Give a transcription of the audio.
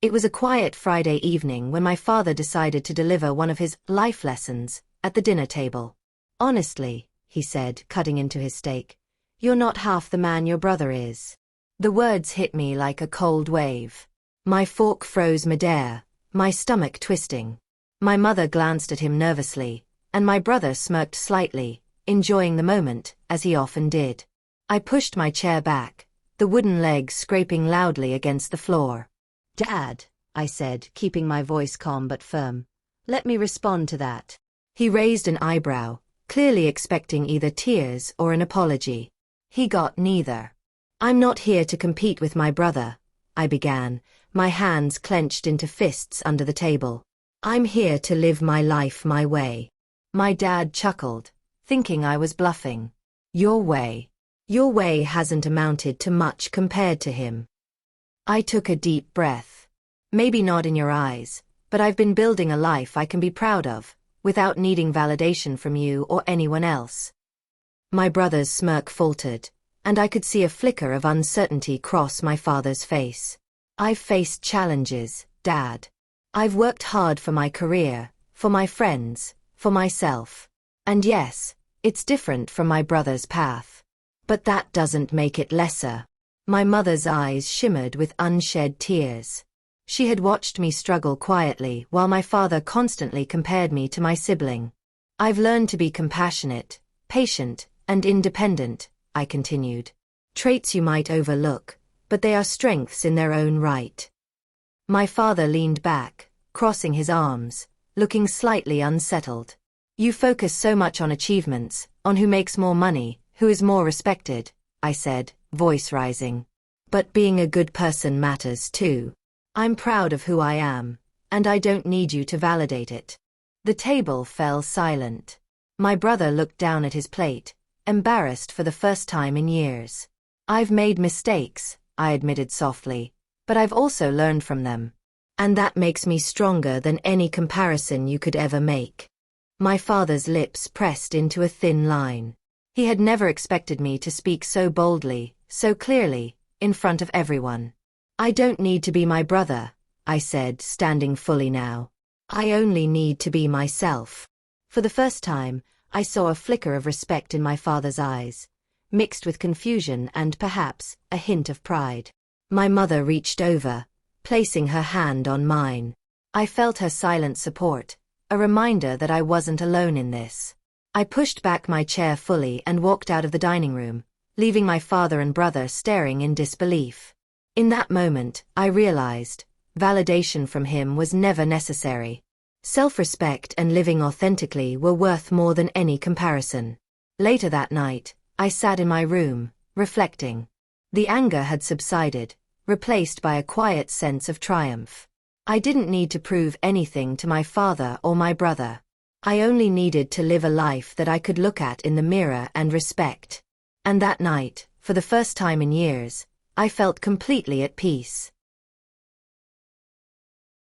It was a quiet Friday evening when my father decided to deliver one of his life lessons at the dinner table. "Honestly," he said, cutting into his steak, "you're not half the man your brother is." The words hit me like a cold wave. My fork froze midair, my stomach twisting. My mother glanced at him nervously, and my brother smirked slightly, enjoying the moment, as he often did. I pushed my chair back, the wooden legs scraping loudly against the floor. "Dad," I said, keeping my voice calm but firm, "let me respond to that." He raised an eyebrow, clearly expecting either tears or an apology. He got neither. "I'm not here to compete with my brother," I began, my hands clenched into fists under the table. "I'm here to live my life my way." My dad chuckled, thinking I was bluffing. "Your way? Your way hasn't amounted to much compared to him." I took a deep breath. "Maybe not in your eyes, but I've been building a life I can be proud of, without needing validation from you or anyone else." My brother's smirk faltered, and I could see a flicker of uncertainty cross my father's face. "I've faced challenges, Dad. I've worked hard for my career, for my friends, for myself. And yes, it's different from my brother's path. But that doesn't make it lesser." My mother's eyes shimmered with unshed tears. She had watched me struggle quietly while my father constantly compared me to my sibling. "I've learned to be compassionate, patient, and independent," I continued. "Traits you might overlook, but they are strengths in their own right." My father leaned back, crossing his arms, looking slightly unsettled. "You focus so much on achievements, on who makes more money, who is more respected," I said, voice rising. "But being a good person matters too. I'm proud of who I am, and I don't need you to validate it." The table fell silent. My brother looked down at his plate, embarrassed for the first time in years. "I've made mistakes," I admitted softly, "but I've also learned from them. And that makes me stronger than any comparison you could ever make." My father's lips pressed into a thin line. He had never expected me to speak so boldly, so clearly, in front of everyone. "I don't need to be my brother," I said, standing fully now. "I only need to be myself." For the first time, I saw a flicker of respect in my father's eyes, mixed with confusion and perhaps a hint of pride. My mother reached over, placing her hand on mine. I felt her silent support, a reminder that I wasn't alone in this. I pushed back my chair fully and walked out of the dining room, leaving my father and brother staring in disbelief. In that moment, I realized, validation from him was never necessary. Self-respect and living authentically were worth more than any comparison. Later that night, I sat in my room, reflecting. The anger had subsided, replaced by a quiet sense of triumph. I didn't need to prove anything to my father or my brother. I only needed to live a life that I could look at in the mirror and respect. And that night, for the first time in years, I felt completely at peace.